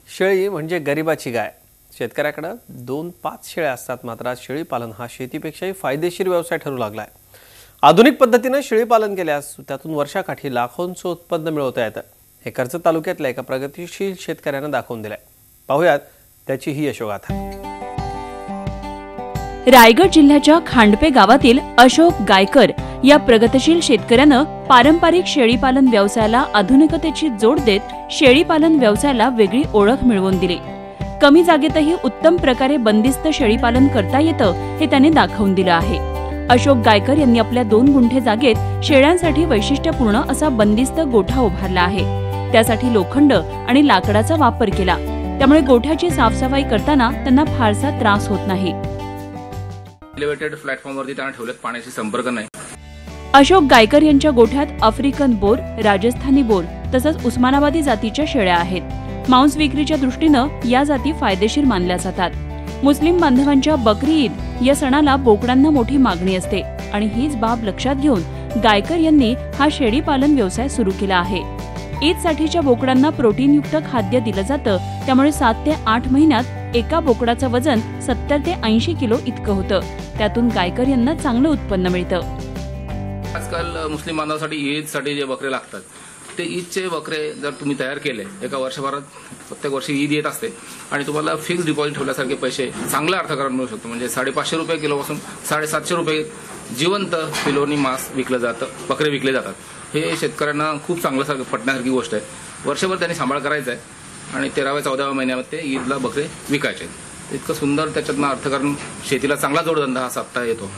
शेळी म्हणजे गरिबाची गाय। शेतकऱ्याकडे 2-5 शेळ्या असतात, मात्र आज शेळी पालन हा शेतीपेक्षाही फायदेशीर व्यवसाय ठरू लागलाय। आधुनिक पद्धतीने शेळी पालन केल्यास त्यातून वर्षाकाठी लाखोंचं उत्पन्न मिळवता येतं। हे कर्जत तालुक्यातल्या एका प्रगतिशील शेतकऱ्याने दाखवून दिलंय। पाहूयात त्याची ही यशोगाथा। रायगड जिल्ह्याच्या खांडपे गावातील अशोक गायकर या प्रगतिशील शेतकऱ्यानं पारंपरिक शेळीपालन व्यवसायाला आधुनिकतेची जोड देत शेळीपालन व्यवसायाला वेगळी ओळख मिळवून दिली। कमी जागेतही उत्तम प्रकारे बंदिस्त शेळीपालन करता येतं हे त्याने दाखवून दिलं आहे। अशोक गायकर यांनी आपल्या 2 गुंठे जागेत शेळ्यांसाठी वैशिष्ट्यपूर्ण असा बंदिस्त गोठा उभारला आहे। त्यासाठी लोखंड आणि लाकडाचा वापर केला, त्यामुळे गोठ्याची साफसफाई करताना त्यांना फारसा त्रास होत नाही। एलिव्हेटेड प्लॅटफॉर्मवरती त्यांना ठेवलेत, पाण्याशी संपर्क नाही। अशोक गायकर यांच्या गोठ्यात आफ्रिकन बोर, राजस्थानी बोर तसंच उस्मानाबादी जातीच्या शेळ्या आहेत। मांस विक्रीच्या दृष्टीनं या जाती फायदेशीर मानल्या जातात। मुस्लिम बांधवांच्या बकरी ईद या सणाला बोकडांना मोठी मागणी असते आणि हीच बाब लक्षात घेऊन गायकर यांनी हा शेळी पालन व्यवसाय सुरू केला आहे। ईदसाठीच्या बोकडांना प्रोटीनयुक्त खाद्य दिलं जातं, त्यामुळे 7 ते 8 महिन्यात एका बोकडाचं वजन 70 ते 80 किलो इतकं होतं। त्यातून गायकर यांना चांगलं उत्पन्न मिळतं। आजकाल मुस्लिम बांधवांसाठी ईदसाठी जे बकरे लागतात ते ईदचे बकरे जर तुम्ही तयार केले, एका वर्षभरात प्रत्येक वर्षी ईद येत असते आणि तुम्हाला फिक्स डिपॉझिट ठेवल्यासारखे पैसे चांगल्या अर्थकारण मिळू शकतो। म्हणजे 550 रुपये किलोपासून 750 रुपये जिवंत किलोनी मांस विकलं जातं, बकरे विकले जातात। हे शेतकऱ्यांना खूप चांगलं पटण्यासारखी गोष्ट आहे। वर्षभर त्यांनी सांभाळ करायचा आहे आणि 13व्या-14व्या महिन्यामध्ये ईदला बकरे विकायचे। इतकं सुंदर त्याच्यातनं अर्थकारण शेतीला चांगला जोडधंदा हा साधता येतो।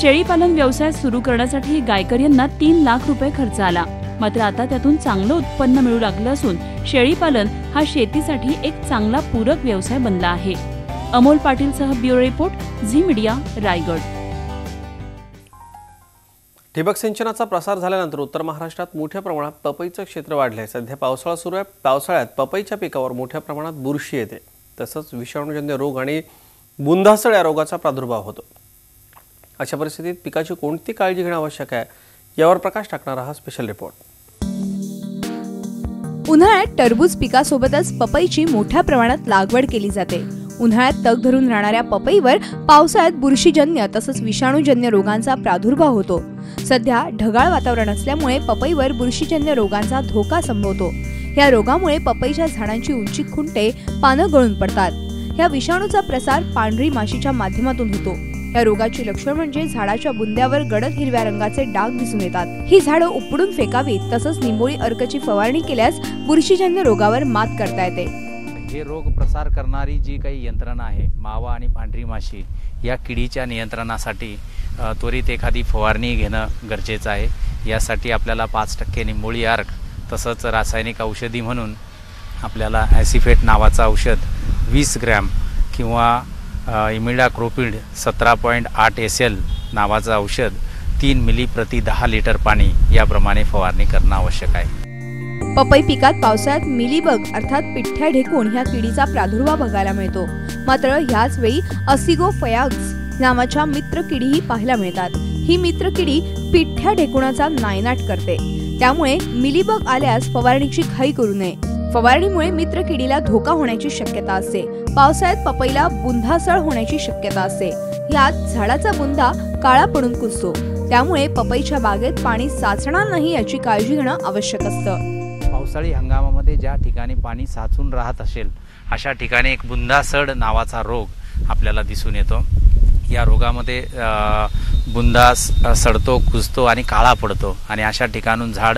शेळीपालन व्यवसाय सुरू करण्यासाठी गायकर यांना 3 लाख रुपये खर्च आला, मात्र आता त्यातून चांगलं उत्पन्न मिळू लागलं असून शेळीपालन हा शेतीसाठी एक चांगला पूरक व्यवसाय बनला आहे। अमोल पाटील सह bureau report, Zee Media, Raigad. ठिबक सिंचनाचा प्रसार झाल्यानंतर उत्तर महाराष्ट्रात मोठ्या प्रमाणात पपईचं क्षेत्र वाढलंय। सध्या पावसाळा सुरू आहे। पावसाळ्यात पपईच्या पिकावर मोठ्या प्रमाणात बुरशी येते, तसंच विषाणूजन्य रोग आणि बुंदासळ या रोगाचा प्रादुर्भाव होतो। अशा परिस्थितीत पिकाची कोणती काळजी घेणं आवश्यक आहे, यावर प्रकाश टाकणारा हा स्पेशल रिपोर्ट। उन्हाळ्यात टरबूज पिकासोबतच पपईची मोठ्या प्रमाणात लागवड केली जाते। उन्हाळ्यात तग धरून राहणाऱ्या पपईवर पावसाळ्यात बुरशीजन्य तसंच विषाणूजन्य रोगांचा प्रादुर्भाव होतो। सध्या ढगाळ वातावरण असल्यामुळे पपईवर बुरशीजन्य रोगांचा धोका संभवतो। या रोगामुळे पपईच्या झाडांची उंची खुंटते, पानं गळून पडतात। या विषाणूचा प्रसार पांढरी माशीच्या माध्यमातून होतो। या रोगाची लक्षण म्हणजे झाडाच्या बुंद्यावर गडद हिरव्या रंगाचे डाग दिसून येतात। ही झाडं उपडून फेकावीत, तसंच निंबोळी अर्कची फवारणी केल्यास बुरशीजन्य रोगावर मात करता येते। हे रोग प्रसार करणारी जी काही यंत्रणा आहे, मावा आणि पांढरी माशी या किडीच्या नियंत्रणासाठी त्वरित एखादी फवारणी घेणं गरजेचं आहे। यासाठी आपल्याला 5% निंबोळी अर्क तसंच रासायनिक औषधी म्हणून आपल्याला ॲसिफेट नावाचं औषध 20 ग्रॅम किंवा इमिडाक्लोप्रिड 17.8 SL नावाचं औषध 3 मिली प्रति 10 लिटर पाणी याप्रमाणे फवारणी करणं आवश्यक आहे। पपई पिकात पावसाळ्यात मिलीबग अर्थात पिठ्ठ्या ढेकूण ह्या किडीचा प्रादुर्भाव बघायला मिळतो। मात्र ह्याच वेळी असिगोफयाक्स नावाच्या मित्र किडीही पाहायला मिळतात। ही मित्र किडी पिठ्ठ्या ढेकुणाचा नायनाट करते, त्यामुळे मिलीबग आल्यास फवारणीची घाई करू नये। फवारणीमुळे मित्र किडीला धोका होण्याची शक्यता असते। पावसाळ्यात पपईला बुंदासळ होण्याची शक्यता असते। यात झाडाचा बुंदा काळा पडून कुजतो, त्यामुळे पपईच्या बागेत पाणी साचणार नाही याची काळजी घेणं आवश्यक असतं। पावसाळी हंगामामध्ये ज्या ठिकाणी पाणी साचून राहत असेल अशा ठिकाणी एक बुंदासळ नावाचा रोग आपल्याला दिसून येतो। या रोगामध्ये बुंदा सडतो, कुजतो आणि काळा पडतो आणि अशा ठिकाणून झाड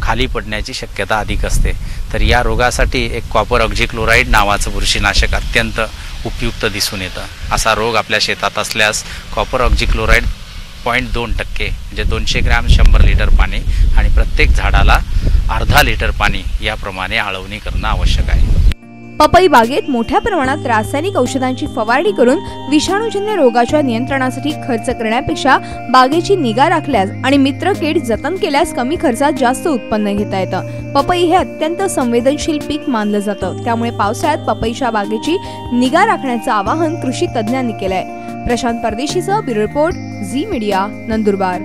खाली पडण्याची शक्यता अधिक असते। तर या रोगासाठी एक कॉपर ऑक्झिक्लोराइड नावाचं बुरशीनाशक अत्यंत उपयुक्त दिसून येतं। असा रोग आपल्या शेतात असल्यास कॉपर ऑक्झिक्लोराइड 0.2% म्हणजे 200 ग्रॅम 100 लिटर पाणी आणि प्रत्येक झाडाला अर्धा लिटर पाणी याप्रमाणे आळवणी करणं आवश्यक आहे। पपई बागेत मोठ्या प्रमाणात रासायनिक औषधांची फवारणी करून विषाणूजन्य रोगाच्या नियंत्रणासाठी खर्च करण्यापेक्षा बागेची निगा राखल्यास आणि मित्र कीड जतन केल्यास कमी खर्चात जास्त उत्पन्न घेता येतं। पपई हे अत्यंत संवेदनशील पीक मानलं जातं, त्यामुळे पावसाळ्यात पपईच्या बागेची निगा राखण्याचं आवाहन कृषी तज्ज्ञांनी केलंय। प्रशांत परदेशीसह bureau report, Zee media, Nandurbar.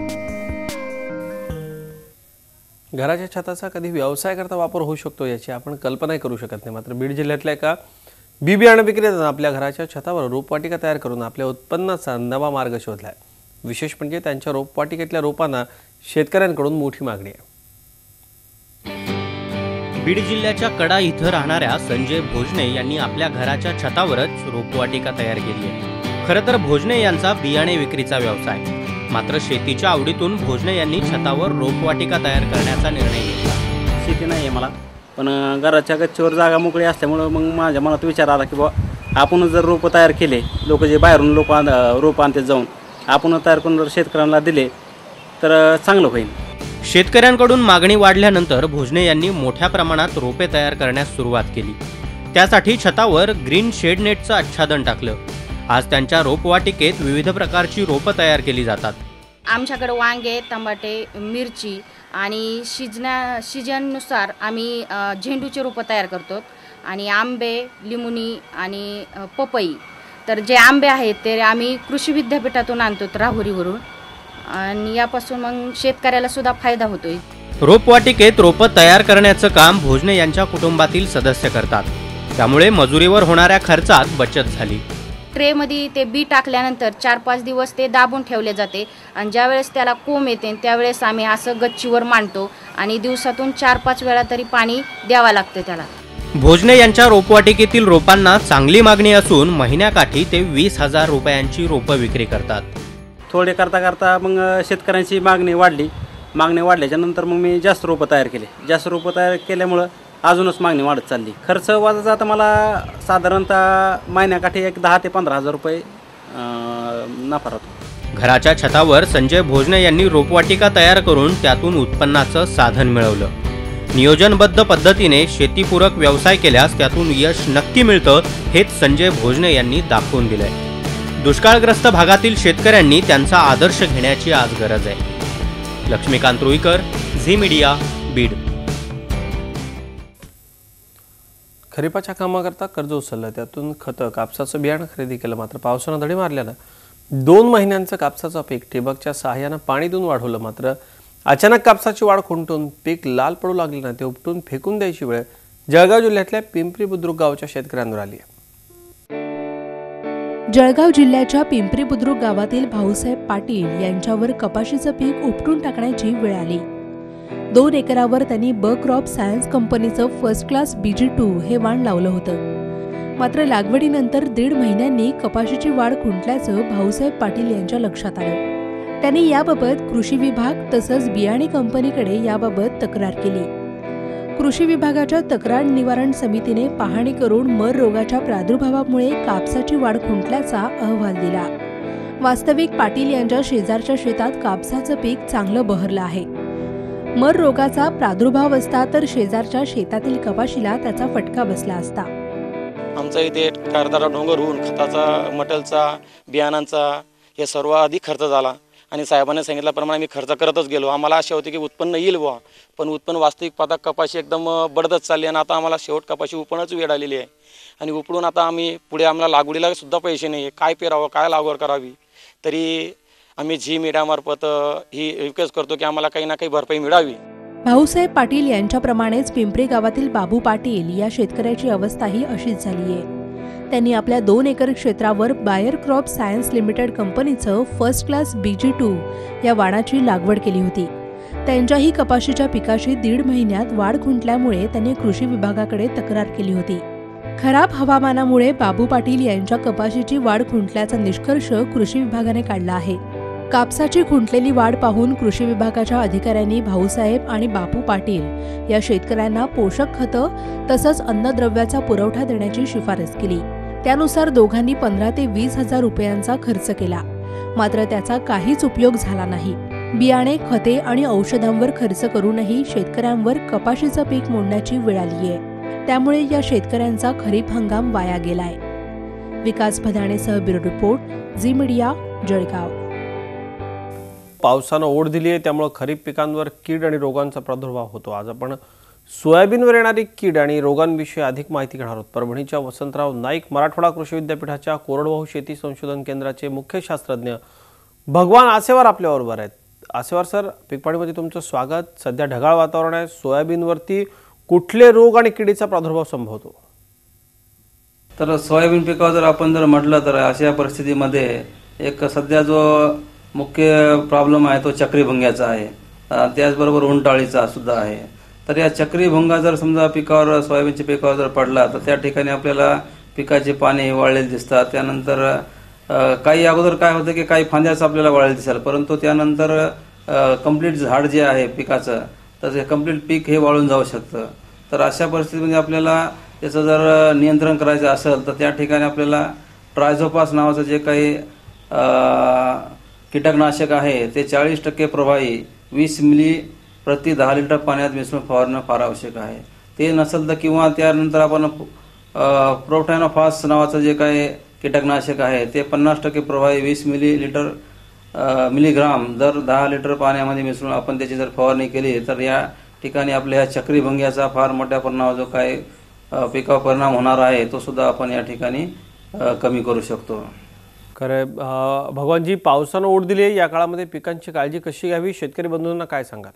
घराच्या छताचा कधी व्यवसाय करता वापर होऊ शकतो याची आपण कल्पनाही करू शकत नाही. मात्र बीड जिल्ह्यातल्या एका बी बियाणं विक्रेत्यानं आपल्या घराच्या छतावर रोपवाटिका तयार करून आपल्या उत्पन्नाचा नवा मार्ग शोधला आहे. विशेष म्हणजे त्यांच्या रोपवाटिकेतल्या रोपांना शेतकऱ्यांकडून मोठी मागणी आहे. बीड जिल्ह्याच्या कडा इथं राहणाऱ्या संजय भोजने यांनी आपल्या घराच्या छतावरच रोपवाटिका तयार केली आहे. खरं तर भोजने यांचा बियाणे विक्रीचा व्यवसाय, मात्र शेतीच्या आवडीतून भोजने यांनी छतावर रोपवाटिका तयार करण्याचा निर्णय घेतला. शेती नाही आहे मला, पण घराच्या गच्चीवर जागा मोकळी असल्यामुळं मग माझ्या मनात विचार आला की बाबा आपण जर रोपं तयार केले, लोक जे बाहेरून रोपं आणतात जाऊन आपण तयार करून जर शेतकऱ्यांना दिले तर चांगलं होईल. शेतकऱ्यांकडून मागणी वाढल्यानंतर भोजने यांनी मोठ्या प्रमाणात रोपे तयार करण्यास सुरुवात केली. त्यासाठी छतावर ग्रीन शेड नेटचं आच्छादन टाकलं. आज त्यांच्या रोपवाटिकेत विविध प्रकारची रोपं तयार केली जातात. आमच्याकडे वांगे, टमाटे, मिरची आणि सीजननुसार आम्ही झेंडूचे रोपं तयार करतो आणि आंबे, लिंबुनी आणि पपई. तर जे आंबे आहेत ते आम्ही कृषी विद्यापीठातून आणतो राहुरीवरून, आणि यापासून मग शेतकऱ्याला सुद्धा फायदा होतोय. रोपवाटिकेत रोपं तयार करण्याचं काम भोजने यांच्या कुटुंबातील सदस्य करतात. त्यामुळे मजुरीवर होणाऱ्या खर्चात बचत झाली. ट्रेमध्ये ते बी टाकल्यानंतर 4-5 दिवस ते दाबून ठेवले जाते आणि ज्यावेळेस त्याला कोंब येते त्यावेळेस आम्ही असं गच्चीवर मांडतो आणि दिवसातून 4-5 वेळा तरी पाणी द्यावं लागतं त्याला. भोजने यांच्या रोपवाटिकेतील रोपांना चांगली मागणी असून महिन्याकाठी ते 20,000 रुपयांची रोपं विक्री करतात. थोडे करता करता मग शेतकऱ्यांची मागणी वाढल्याच्या नंतर मग मी जास्त रोपं तयार केल्यामुळं अजूनच मागणी वाढत चालली. खर्च वाजायचा आता मला साधारणतः महिन्याकाठी एक 10,000 ते 15,000 रुपये नफा राहतो. घराच्या छतावर संजय भोजने यांनी रोपवाटिका तयार करून त्यातून उत्पन्नाचं साधन मिळवलं. नियोजनबद्ध पद्धतीने शेतीपूरक व्यवसाय केल्यास त्यातून यश नक्की मिळतं, हेच संजय भोजने यांनी दाखवून दिलंय. दुष्काळग्रस्त भागातील शेतकऱ्यांनी त्यांचा आदर्श घेण्याची आज गरज आहे. लक्ष्मीकांत रुईकर, झी मीडिया, बीड. खरीपाच्या कामाकरता कर्ज उचललं, त्यातून खतं, कापसाचं बियाणं खरेदी केलं. मात्र पावसानं धडी मारल्यानं 2 महिन्यांचं कापसाचं पीक ठिबकच्या सहाय्यानं पाणी देऊन वाढवलं. मात्र अचानक कापसाची वाढ खुंटून पीक लाल पडू लागले ना, ते उपटून फेकून द्यायची वेळ जळगाव जिल्ह्यातल्या पिंपरी बुद्रुक गावच्या शेतकऱ्यांवर आली आहे. जळगाव जिल्ह्याच्या पिंपरी बुद्रुक गावातील भाऊसाहेब पाटील यांच्यावर कपाशीचं पीक उपटून टाकण्याची वेळ आली. 2 एकरावर त्यांनी ब क्रॉप सायन्स कंपनीचं फर्स्ट क्लास BG2 हे वाण लावलं होतं. मात्र लागवडीनंतर 1.5 महिन्यांनी कपाशीची वाढ खुंटल्याचं भाऊसाहेब पाटील यांच्या लक्षात आलं. त्यांनी याबाबत कृषी विभाग तसंच बियाणे कंपनीकडे याबाबत तक्रार केली. कृषी विभागाच्या तक्रार निवारण समितीने पाहणी करून मर रोगाच्या प्रादुर्भावामुळे कापसाची वाढ खुंटल्याचा अहवाल दिला. वास्तविक पाटील यांच्या शेजारच्या शेतात कापसाचं पीक चांगलं बहरलं आहे. मर रोगाचा प्रादुर्भाव असता तर शेजारच्या शेतातील कपाशीला त्याचा फटका बसला असता. आमचा इथे कारदारा डोंगर होऊन खताचा, मटेलचा, बियाणांचा हे सर्व अधिक खर्च झाला आणि साहेबांनी सांगितल्याप्रमाणे मी खर्च करतच गेलो. आम्हाला आशा होती की उत्पन्न येईल बुवा, पण उत्पन्न वास्तविक पाहता कपाशी एकदम बढतच चालली आणि आता आम्हाला शेवट कपाशी उपणच वेळ आलेली आहे. आणि उपडून आता आम्ही पुढे आम्हाला लागवडीला सुद्धा पैसे नाही, काय पेरावं, काय लागवड करावी. तरी आम्ही झी मीडियामार्फत ही रिक्वेस्ट करतो की आम्हाला काही ना काही भरपाई मिळावी. भाऊसाहेब पाटील यांच्याप्रमाणेच पिंपरी गावातील बाबू पाटील या शेतकऱ्याची अवस्थाही अशीच झाली आहे. त्यांनी आपल्या 2 एकर क्षेत्रावर बायर क्रॉप सायन्स लिमिटेड कंपनीचं फर्स्ट क्लास BG2 या वाणाची लागवड केली होती. त्यांच्याही कपाशीच्या पिकाशी 1.5 महिन्यात वाढ खुंटल्यामुळे त्यांनी कृषी विभागाकडे तक्रार केली होती. खराब हवामानामुळे बाबू पाटील यांच्या कपाशीची वाढ खुंटल्याचा निष्कर्ष कृषी विभागाने काढला आहे. कापसाची खुंटलेली वाढ पाहून कृषी विभागाच्या अधिकाऱ्यांनी भाऊसाहेब आणि बापू पाटील या शेतकऱ्यांना पोषक खतं तसंच अन्नद्रव्याचा पुरवठा देण्याची शिफारस केली. त्यानुसार दोघांनी 15,000 ते 20,000 रुपयांचा खर्च केला. मात्र त्याचा काहीच उपयोग झाला नाही. बियाणे, खते आणि औषधांवर खर्च करूनही शेतकऱ्यांवर कपाशीचं पीक मोडण्याची वेळ आली आहे. त्यामुळे या शेतकऱ्यांचा खरीप हंगाम वाया गेलाय. विकास भदाणेसह bureau report, Zee media, Jalgaon. पावसानं ओढ दिली आहे, त्यामुळे खरीप पिकांवर कीड आणि रोगांचा प्रादुर्भाव होतो. आज आपण सोयाबीनवर येणारी कीड आणि रोगांविषयी अधिक माहिती घेणार आहोत. परभणीच्या वसंतराव नाईक मराठवाडा कृषी विद्यापीठाच्या कोरडवाहू शेती संशोधन केंद्राचे मुख्य शास्त्रज्ञ भगवान आसेवार आपल्याबरोबर आहेत. आसेवार सर, पीकपाणीमध्ये तुमचं स्वागत. सध्या ढगाळ वातावरण आहे, सोयाबीनवरती कुठले रोग आणि किडीचा प्रादुर्भाव संभवतो? तर सोयाबीन पिकावर जर आपण म्हटलं तर अशा परिस्थितीमध्ये एक सध्या जो मुख्य प्रॉब्लेम आहे तो चक्रीभुंग्याचा आहे, त्याचबरोबर उंटाळीचा सुद्धा आहे. तर या चक्रीभुंगा जर समजा पिकावर, सोयाबीनच्या पिकावर जर पडला तर त्या ठिकाणी आपल्याला पिकाचे पाने वाळलेले दिसतात. त्यानंतर काही अगोदर काय होतं की काही फांद्याच आपल्याला वाळलेले दिसाल, परंतु त्यानंतर कंप्लीट झाड जे आहे पिकाचं तर ते कंप्लीट पीक हे वाळून जाऊ शकतं. तर अशा परिस्थितीमध्ये आपल्याला त्याचं जर नियंत्रण करायचं असेल तर त्या ठिकाणी आपल्याला ट्रायझोपास नावाचं जे काही कीटकनाशक आहे ते 40% प्रभावी 20 मिली प्रति 10 लिटर पाण्यात मिसळून फवारणं फार आवश्यक आहे. ते नसेल तर किंवा त्यानंतर आपण प्रोफॅनोफॉस नावाचं जे काही कीटकनाशक आहे ते 50% प्रभावी 20 मिलीग्राम दर 10 लिटर पाण्यामध्ये मिसळून आपण त्याची जर फवारणी केली तर या ठिकाणी आपल्या ह्या चक्रीभुंग्याचा फार मोठ्या प्रमाणावर जो काही पिकावर परिणाम होणार आहे तो सुद्धा आपण या ठिकाणी कमी करू शकतो. खरं भगवानजी, पावसानं ओढ दिली आहे, या काळामध्ये पिकांची काळजी कशी घ्यावी, शेतकरी बंधूंना काय सांगाल?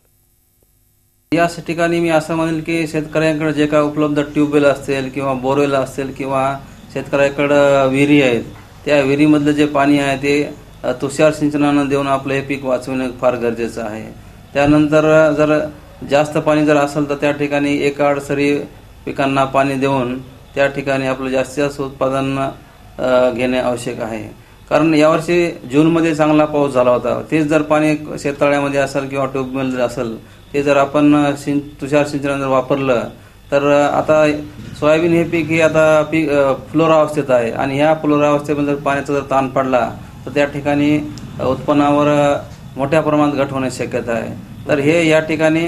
याच ठिकाणी मी असं म्हणेल की शेतकऱ्यांकडे जे काय उपलब्ध ट्यूबवेल असतील किंवा बोरवेल असतील किंवा शेतकऱ्याकडं विहिरी आहेत, त्या विहिरीमधलं जे पाणी आहे ते तुषार सिंचनानं देऊन आपलं हे पीक वाचवणं फार गरजेचं आहे. त्यानंतर जर जास्त पाणी जर असेल तर त्या ठिकाणी एक आडसरी पिकांना पाणी देऊन त्या ठिकाणी आपलं जास्तीत जास्त उत्पादन घेणे आवश्यक आहे. कारण यावर्षी जूनमध्ये चांगला पाऊस झाला होता, तेच जर पाणी शेततळ्यामध्ये असेल किंवा ट्यूबवेल जर असेल ते जर आपण तुषार सिंचन जर वापरलं तर आता सोयाबीन हे पीक हे आता फ्लोरा अवस्थेत आहे आणि ह्या फ्लोरा अवस्थेमध्ये जर पाण्याचा जर ताण पडला तर त्या ठिकाणी उत्पन्नावर मोठ्या प्रमाणात घट होण्याची शक्यता आहे. तर हे या ठिकाणी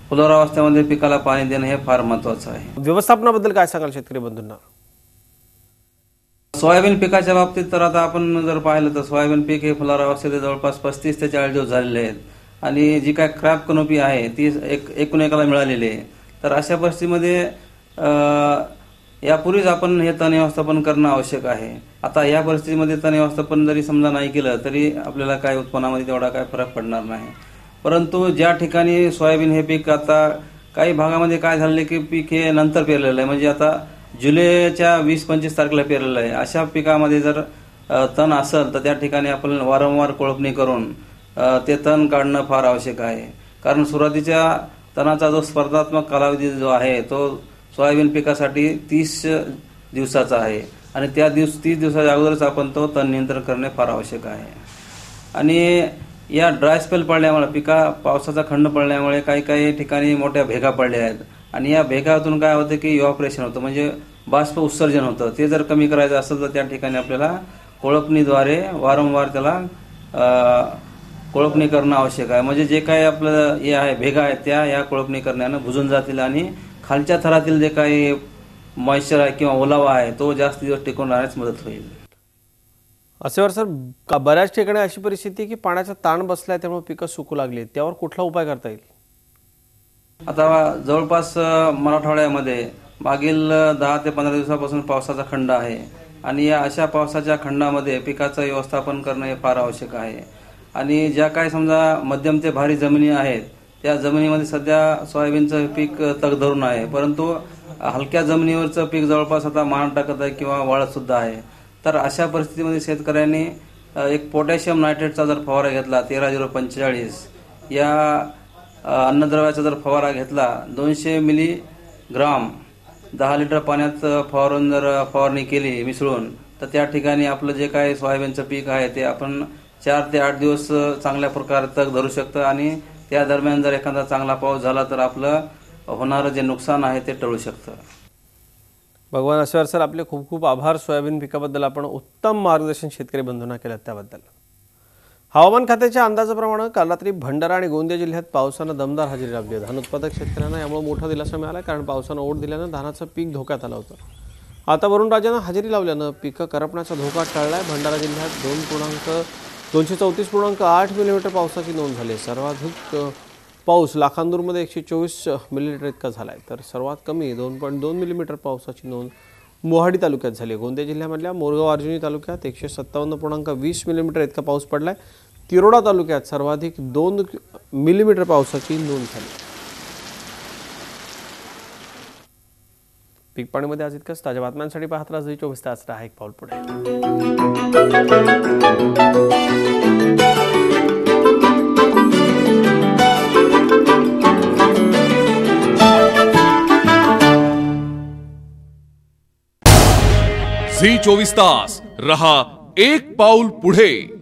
फ्लोरा अवस्थेमध्ये पिकाला पाणी देणं हे फार महत्त्वाचं आहे. व्यवस्थापनाबद्दल काय सांगाल शेतकरी बंधूंना? सोयाबीन पिकाच्या बाबतीत तर आता आपण जर पाहिलं तर सोयाबीन पीक हे फुलार अवस्थेत जवळपास 35 ते 40 दिवस झालेले आहेत आणि जी काय क्रॅप कनोपी आहे ती एकूण एकाला मिळालेली आहे. तर अशा परिस्थितीमध्ये यापूर्वीच आपण हे तण व्यवस्थापन करणं आवश्यक आहे. आता या परिस्थितीमध्ये तण व्यवस्थापन जरी समजा नाही केलं तरी आपल्याला काय उत्पन्नामध्ये तेवढा काय फरक पडणार नाही. परंतु ज्या ठिकाणी सोयाबीन हे पीक आता काही भागामध्ये काय झालेलं की पीक हे नंतर पेरलेलं आहे, म्हणजे आता जुलैच्या 20-25 तारखेला पेरलेलं आहे, अशा पिकामध्ये जर तण असेल तर त्या ठिकाणी आपण वारंवार कोळपणी करून ते तण काढणं फार आवश्यक आहे. कारण सुरुवातीच्या तणाचा जो स्पर्धात्मक कालावधी जो आहे तो सोयाबीन पिकासाठी 30 दिवसाचा आहे आणि त्या 30 दिवसाच्या अगोदरच आपण तो तण नियंत्रण करणे फार आवश्यक आहे. आणि या ड्राय स्पेल पडल्यामुळे पावसाचा खंड पडल्यामुळे काही ठिकाणी मोठ्या भेगा पडल्या आहेत आणि या भेगातून काय होतं की इव्हॅपोरेशन होतं, म्हणजे बाष्प उत्सर्जन होतं. ते जर कमी करायचं असेल तर त्या ठिकाणी आपल्याला कोळपणीद्वारे वारंवार त्याला कोळपणी करणं आवश्यक आहे. म्हणजे जे काही आपलं हे आहे भेगा आहेत त्या या कोळपणी करण्यानं बुजून जातील आणि खालच्या थरातील जे काही मॉइश्चर आहे किंवा ओलावा आहे तो जास्त दिवस टिकून राहण्यास मदत होईल. असेवर सर, बऱ्याच ठिकाणी अशी परिस्थिती की पाण्याचा ताण बसलाय त्यामुळे पिकं सुकू लागली, त्यावर कुठला उपाय करता येईल? आता जवळपास मराठवाड्यामध्ये मागील 10 ते 15 दिवसापासून पावसाचा खंड आहे आणि या अशा पावसाच्या खंडामध्ये पिकाचं व्यवस्थापन करणं हे फार आवश्यक आहे. आणि ज्या काही समजा मध्यम ते भारी जमिनी आहेत त्या जमिनीमध्ये सध्या सोयाबीनचं पीक तग धरून आहे, परंतु हलक्या जमिनीवरचं पीक जवळपास आता मान टाकत आहे किंवा वाळत सुद्धा आहे. तर अशा परिस्थितीमध्ये शेतकऱ्यांनी एक पोटॅशियम नायट्रेटचा जर फवारा घेतला 13-045 या अन्नद्रव्याचा जर फवारा घेतला 200 मिलीग्राम 10 लिटर पाण्यात फवारून जर फवारणी केली मिसळून तर त्या ठिकाणी आपलं जे काही सोयाबीनचं पीक आहे ते आपण 4 ते 8 दिवस चांगल्या प्रकारे तग धरू शकतं आणि त्या दरम्यान जर एखादा चांगला पाऊस झाला तर आपलं होणारं जे नुकसान आहे ते टळू शकतं. भगवान असेवर सर, आपले खूप खूप आभार. सोयाबीन पिकाबद्दल आपण उत्तम मार्गदर्शन शेतकरी बंधूंना केलं त्याबद्दल. हवामान खात्याच्या अंदाजाप्रमाणे काल रात्री भंडारा आणि गोंदिया जिल्ह्यात पावसानं दमदार हजेरी लावली आहे. धान उत्पादक शेतकऱ्यांना यामुळे मोठा दिलासा मिळाला कारण पावसानं ओढ दिल्यानं धानाचं पीक धोक्यात आलं होतं. आता वरुणराजानं हजेरी लावल्यानं पिकं करपण्याचा धोका टळला आहे. भंडारा जिल्ह्यात 234.8 मिलीमीटर पावसाची नोंद झाली. सर्वाधिक पाऊस लाखांदूरमध्ये 124 मिलीमीटर इतका झाला आहे, तर सर्वात कमी 2.2 मिलीमीटर पावसाची नोंद मोहाडी तालुक्यात झाली. गोंदिया जिल्ह्यामधल्या मोरगाव अर्जुनी तालुक्यात 157.20 मिलीमीटर इतका पाऊस पडला आहे. तिरोडा तालुक्यात सर्वाधिक 2 मिलीमीटर पावसाची नोंद झाली. पीक पाणीमध्ये आज इतकंच. ताज्या बातम्यांसाठी पाहत राहा झी 24 तास. राहा एक पाऊल पुढे. झी 24 तास रहा एक पाऊल पुढे.